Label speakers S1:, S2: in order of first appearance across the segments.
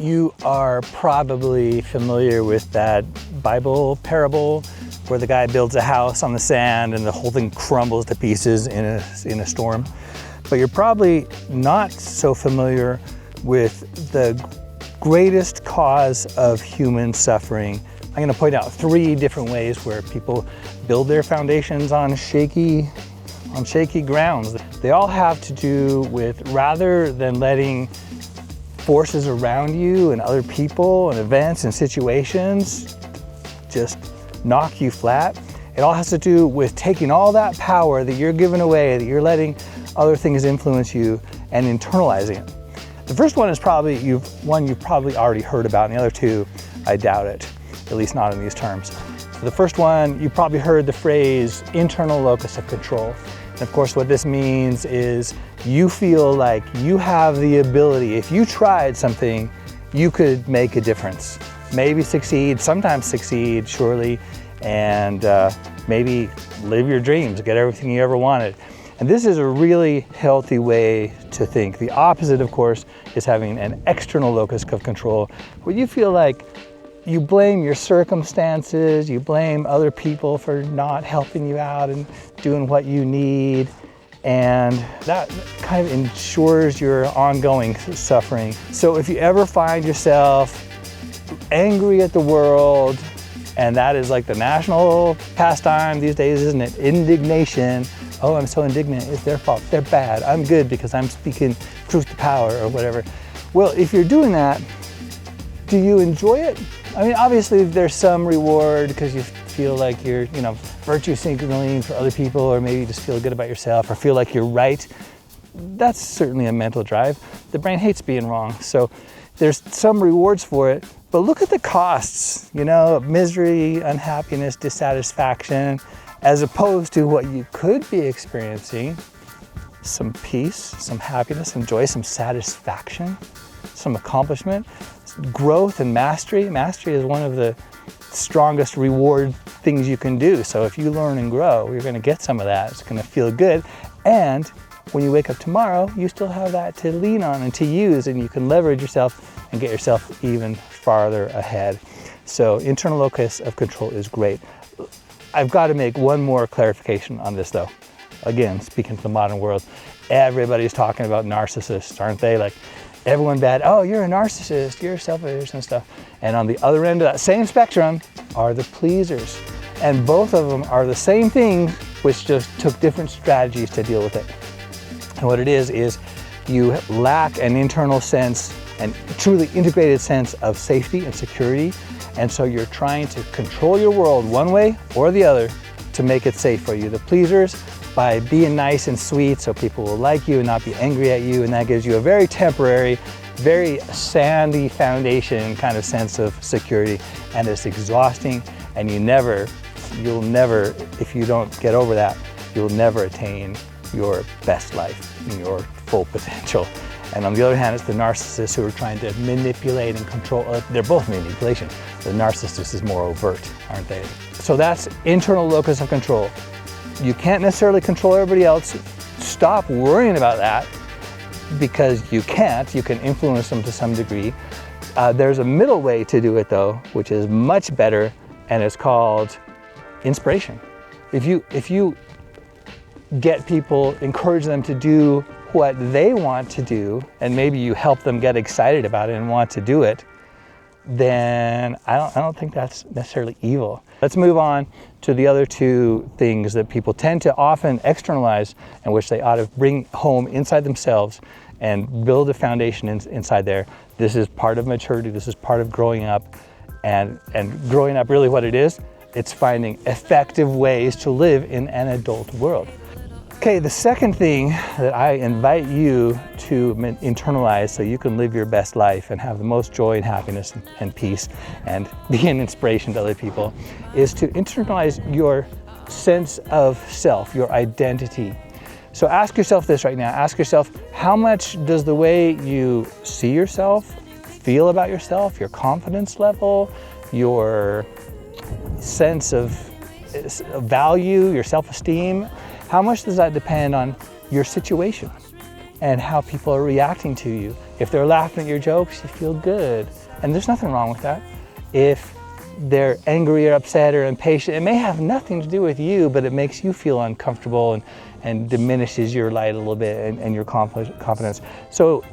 S1: You are probably familiar with that Bible parable where the guy builds a house on the sand and the whole thing crumbles to pieces in a storm. But you're probably not so familiar with the greatest cause of human suffering. I'm going to point out 3 different ways where people build their foundations on shaky grounds. They all have to do with, rather than letting forces around you and other people and events and situations just knock you flat, it all has to do with taking all that power that you're giving away, that you're letting other things influence you, and internalizing it. The first one is probably you've probably already heard about, and the other 2, I doubt it, at least not in these terms. The first one, you probably heard the phrase internal locus of control. And of course, what this means is you feel like you have the ability, if you tried something, you could make a difference. Maybe succeed, sometimes succeed, surely, and maybe live your dreams, get everything you ever wanted. And this is a really healthy way to think. The opposite, of course, is having an external locus of control, where you feel like you blame your circumstances, you blame other people for not helping you out and doing what you need, and that kind of ensures your ongoing suffering. So if you ever find yourself angry at the world, and that is like the national pastime these days, isn't it? Indignation. Oh, I'm so indignant, it's their fault, they're bad, I'm good because I'm speaking truth to power or whatever. Well, if you're doing that, do you enjoy it? I mean, obviously there's some reward because you feel like you're, virtue signaling for other people, or maybe you just feel good about yourself or feel like you're right. That's certainly a mental drive. The brain hates being wrong, so there's some rewards for it, but look at the costs, misery, unhappiness, dissatisfaction, as opposed to what you could be experiencing, some peace, some happiness, some joy, some satisfaction, some accomplishment, growth and mastery. Mastery is one of the strongest reward things you can do. So if you learn and grow, you're going to get some of that. It's going to feel good. And when you wake up tomorrow, you still have that to lean on and to use, and you can leverage yourself and get yourself even farther ahead. So internal locus of control is great. I've got to make one more clarification on this though. Again, speaking to the modern world, everybody's talking about narcissists, aren't they? Like, everyone bad, oh, you're a narcissist, you're selfish and stuff. And on the other end of that same spectrum are the pleasers. And both of them are the same thing, which just took different strategies to deal with it. And what it is you lack an internal sense, and truly integrated sense of safety and security. And so you're trying to control your world one way or the other to make it safe for you. The pleasers, by being nice and sweet so people will like you and not be angry at you, and that gives you a very temporary, very sandy foundation kind of sense of security, and it's exhausting, and you'll never, if you don't get over that, you'll never attain your best life and your full potential. And on the other hand, it's the narcissists who are trying to manipulate and control. They're both manipulation. The narcissist is more overt, aren't they? So that's internal locus of control. You can't necessarily control everybody else. Stop worrying about that, because you can't. You can influence them to some degree. There's a middle way to do it though, which is much better, and it's called inspiration. If you get people, encourage them to do what they want to do, and maybe you help them get excited about it and want to do it, then I don't think that's necessarily evil. Let's move on to the other 2 things that people tend to often externalize, and which they ought to bring home inside themselves and build a foundation inside there. This is part of maturity. This is part of growing up, and growing up, really what it is, it's finding effective ways to live in an adult world. Okay, the second thing that I invite you to internalize so you can live your best life and have the most joy and happiness and peace and be an inspiration to other people is to internalize your sense of self, your identity. So ask yourself this right now. Ask yourself, how much does the way you see yourself, feel about yourself, your confidence level, your sense of value, your self-esteem, how much does that depend on your situation and how people are reacting to you If they're laughing at your jokes, you feel good. And there's nothing wrong with that. If they're angry or upset or impatient, it may have nothing to do with you, but it makes you feel uncomfortable and diminishes your light a little bit and your confidence. So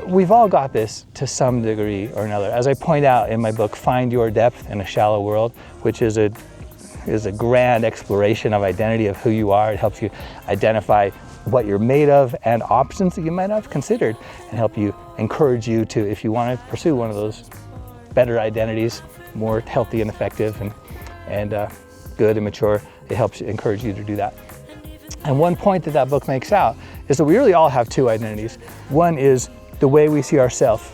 S1: we've all got this to some degree or another. As I point out in my book, Find Your Depth in a Shallow World, which is a grand exploration of identity, of who you are. It helps you identify what you're made of and options that you might have considered, and encourage you to, if you want to pursue one of those better identities, more healthy and effective and good and mature, it helps encourage you to do that. And one point that book makes out is that we really all have two identities. One is the way we see ourselves.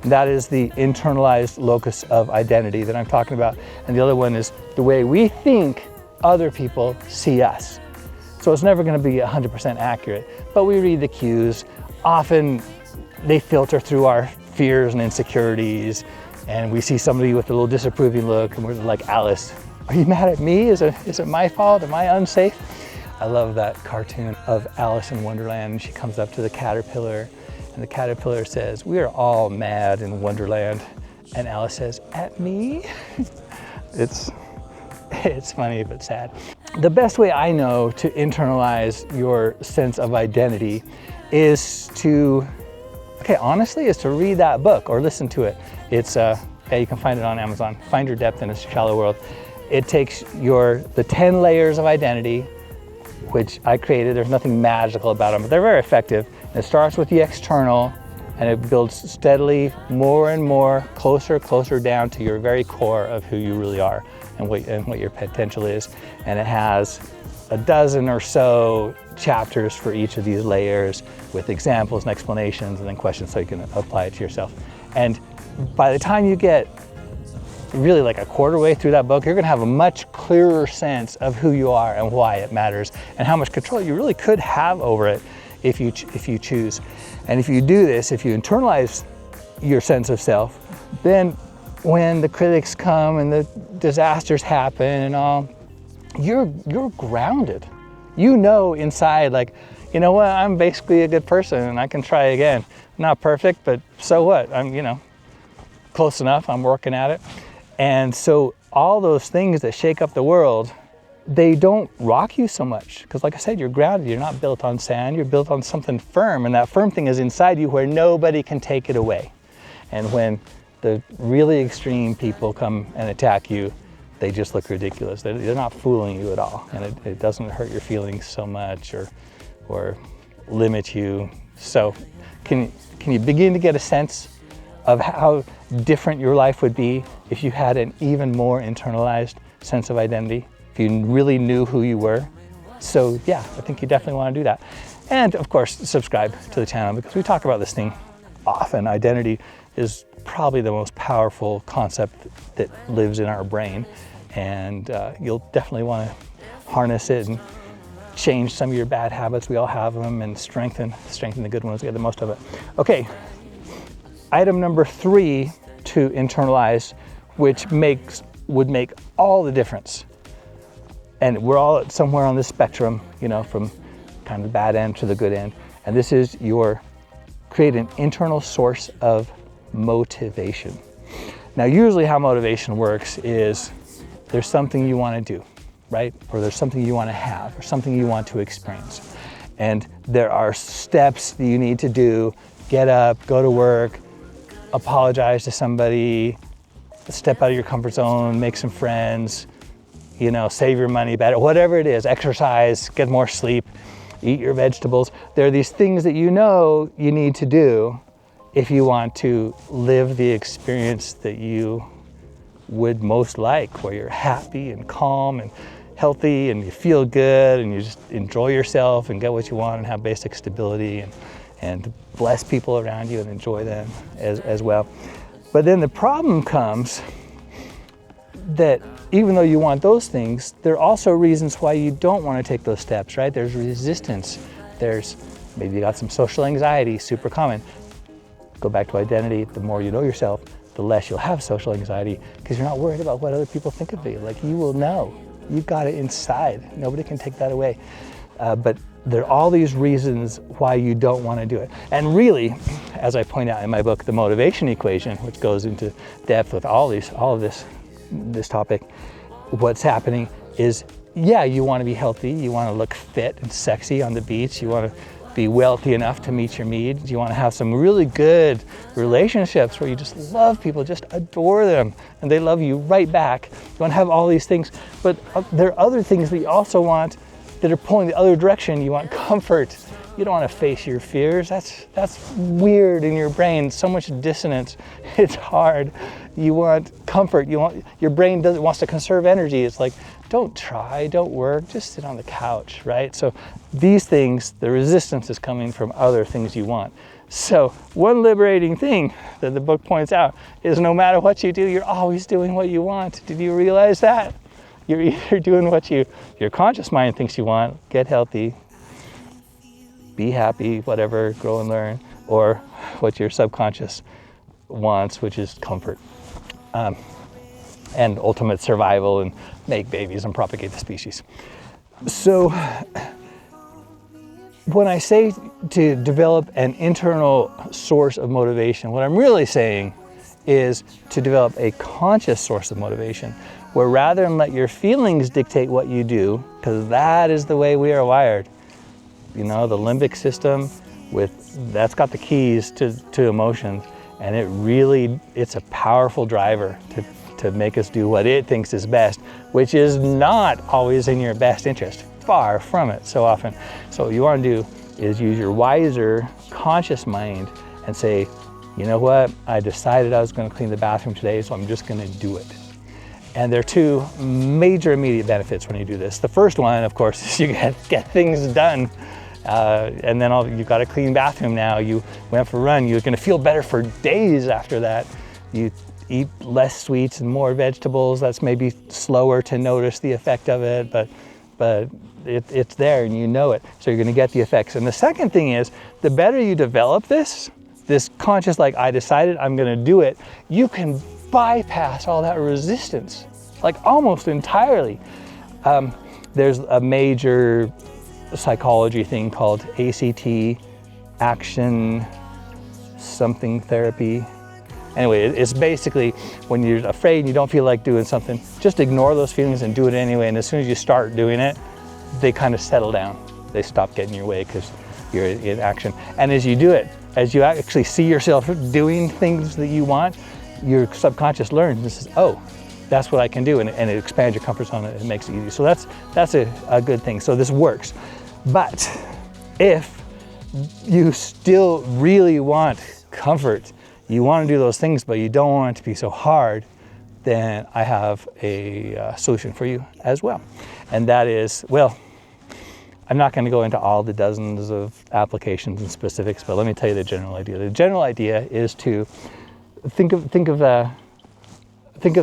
S1: That is the internalized locus of identity that I'm talking about. And the other one is the way we think other people see us. So it's never going to be 100% accurate, but we read the cues. Often they filter through our fears and insecurities, and we see somebody with a little disapproving look, and we're like, Alice, are you mad at me? Is it my fault? Am I unsafe? I love that cartoon of Alice in Wonderland, and she comes up to the caterpillar, and the caterpillar says, we are all mad in Wonderland. And Alice says, at me? It's funny but sad. The best way I know to internalize your sense of identity is to read that book or listen to it. It's you can find it on Amazon. Find Your Depth in a Shallow World. It takes the 10 layers of identity, which I created. There's nothing magical about them, but they're very effective. And it starts with the external, and it builds steadily more and more, closer down to your very core of who you really are and what your potential is. And it has a dozen or so chapters for each of these layers with examples and explanations and then questions so you can apply it to yourself. And by the time you get really like a quarter way through that book, you're going to have a much clearer sense of who you are and why it matters and how much control you really could have over it if you choose. And if you do this, if you internalize your sense of self, then when the critics come and the disasters happen and all, you're grounded. You know inside, like, you know what, I'm basically a good person and I can try again. I'm not perfect, but so what? I'm, close enough, I'm working at it. And so all those things that shake up the world, they don't rock you so much. Because like I said, you're grounded, you're not built on sand, you're built on something firm. And that firm thing is inside you where nobody can take it away. And when the really extreme people come and attack you, they just look ridiculous. They're not fooling you at all. And it doesn't hurt your feelings so much or limit you. So can you begin to get a sense of how different your life would be if you had an even more internalized sense of identity, if you really knew who you were? So yeah, I think you definitely want to do that. And of course, subscribe to the channel because we talk about this thing often. Identity is probably the most powerful concept that lives in our brain. And you'll definitely want to harness it and change some of your bad habits. We all have them, and strengthen the good ones, get the most of it. Okay, item number 3 to internalize, which would make all the difference. And we're all somewhere on this spectrum, from kind of the bad end to the good end. And this is create an internal source of motivation. Now, usually how motivation works is there's something you want to do, right? Or there's something you want to have, or something you want to experience. And there are steps that you need to do. Get up, go to work, apologize to somebody, step out of your comfort zone, make some friends, save your money better, whatever it is, exercise, get more sleep, eat your vegetables. There are these things that you need to do if you want to live the experience that you would most like, where you're happy and calm and healthy and you feel good and you just enjoy yourself and get what you want and have basic stability and bless people around you and enjoy them as well. But then the problem comes that even though you want those things, there are also reasons why you don't want to take those steps, right? There's resistance. Maybe you got some social anxiety, super common. Go back to identity. The more you know yourself, the less you'll have social anxiety because you're not worried about what other people think of you. Like, you will know. You've got it inside. Nobody can take that away. But there are all these reasons why you don't want to do it. And really, as I point out in my book, The Motivation Equation, which goes into depth with all of this topic, what's happening is, yeah, you want to be healthy, you want to look fit and sexy on the beach, you want to be wealthy enough to meet your needs, you want to have some really good relationships where you just love people, just adore them, and they love you right back. You want to have all these things, but there are other things that you also want that are pulling the other direction. You want comfort. You don't want to face your fears. That's weird in your brain. So much dissonance. It's hard. You want comfort. Your brain wants to conserve energy. It's like, don't try, don't work, just sit on the couch, right? So these things, the resistance is coming from other things you want. So one liberating thing that the book points out is no matter what you do, you're always doing what you want. Did you realize that? You're either doing what your conscious mind thinks you want, get healthy, be happy, whatever, grow and learn, or what your subconscious wants, which is comfort. And ultimate survival and make babies and propagate the species. So when I say to develop an internal source of motivation, what I'm really saying is to develop a conscious source of motivation, where rather than let your feelings dictate what you do, because that is the way we are wired. You know, the limbic system, that's got the keys to emotions, and it's a powerful driver to make us do what it thinks is best, which is not always in your best interest, far from it so often. So what you want to do is use your wiser, conscious mind and say, you know what, I decided I was going to clean the bathroom today, so I'm just going to do it. And there are two major immediate benefits when you do this. The first one, of course, is you get things done. And then you've got a clean bathroom now. You went for a run. You're going to feel better for days after that. You eat less sweets and more vegetables. That's maybe slower to notice the effect of it, but it's there and you know it. So you're going to get the effects. And the second thing is, the better you develop this conscious, like, I decided I'm going to do it, you can bypass all that resistance, like almost entirely. There's a major psychology thing called ACT, action something therapy. Anyway, it's basically when you're afraid and you don't feel like doing something, just ignore those feelings and do it anyway. And as soon as you start doing it, they kind of settle down. They stop getting in your way because you're in action. And as you do it, as you actually see yourself doing things that you want, your subconscious learns and says, oh, that's what I can do. And it expands your comfort zone and it makes it easy. So that's a good thing. So this works. But if you still really want comfort, you want to do those things, but you don't want it to be so hard, then I have a solution for you as well. And that is, well, I'm not going to go into all the dozens of applications and specifics, but let me tell you the general idea. The general idea is to think of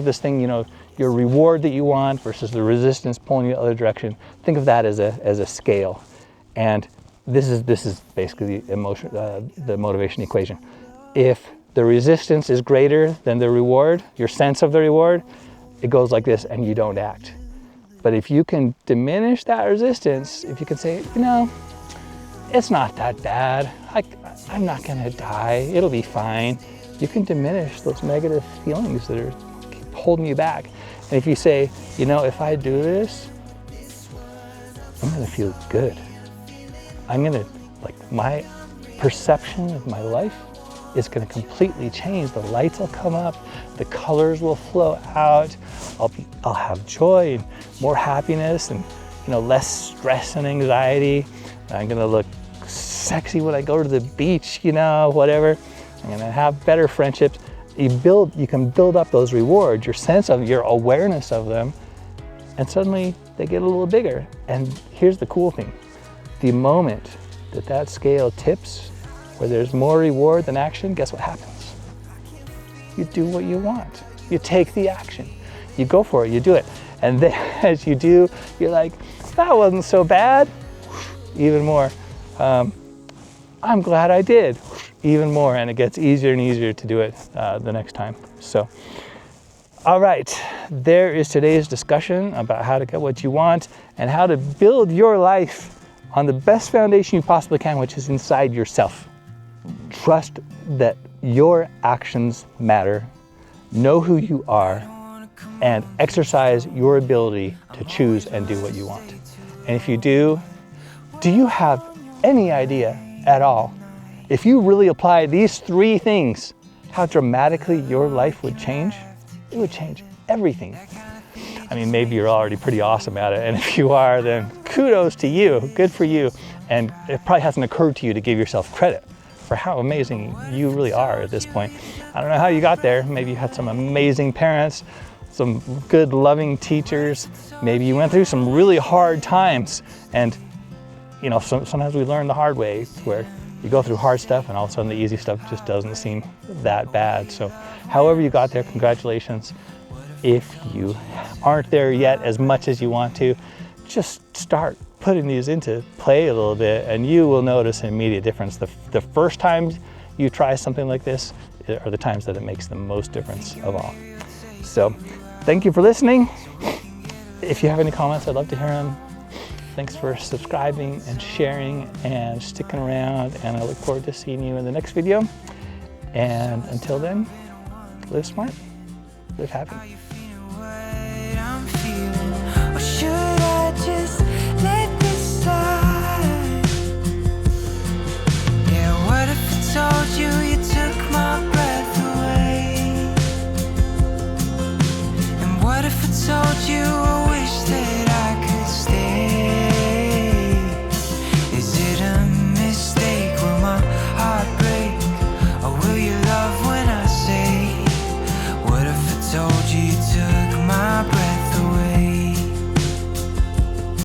S1: this thing, you know, your reward that you want versus the resistance pulling you the other direction. Think of that as a scale. And this is basically the motivation equation. If the resistance is greater than the reward, your sense of the reward, it goes like this and you don't act. But if you can diminish that resistance, if you can say, you know, it's not that bad, I'm not gonna die, it'll be fine. You can diminish those negative feelings that are holding you back. And if you say, you know, if I do this, I'm gonna feel good. My perception of my life is going to completely change. The lights will come up, the colors will flow out, I'll have joy and more happiness and, you know, less stress and anxiety. I'm going to look sexy when I go to the beach, you know, whatever. I'm going to have better friendships. You can build up those rewards, your sense of, your awareness of them, and suddenly they get a little bigger. And here's the cool thing. The moment that scale tips, where there's more reward than action, guess what happens? You do what you want. You take the action. You go for it, you do it. And then as you do, you're like, that wasn't so bad. Even more. I'm glad I did. Even more, and it gets easier and easier to do it the next time. So, all right, there is today's discussion about how to get what you want and how to build your life on the best foundation you possibly can, which is inside yourself. trust that your actions matter, know who you are, and exercise your ability to choose and do what you want. And if you do you have any idea at all, if you really apply these 3 things, how dramatically your life would change? It would change everything. I mean, maybe you're already pretty awesome at it, and if you are, then kudos to you, good for you. And it probably hasn't occurred to you to give yourself credit for how amazing you really are at this point. I don't know how you got there. Maybe you had some amazing parents, some good loving teachers. Maybe you went through some really hard times, and you know, sometimes we learn the hard way, where you go through hard stuff and all of a sudden the easy stuff just doesn't seem that bad. So however you got there, congratulations. If you aren't there yet as much as you want to, just start putting these into play a little bit and you will notice an immediate difference. The first times you try something like this are the times that it makes the most difference of all. So thank you for listening. If you have any comments, I'd love to hear them. Thanks for subscribing and sharing and sticking around, and I look forward to seeing you in the next video. And until then, live smart, live happy.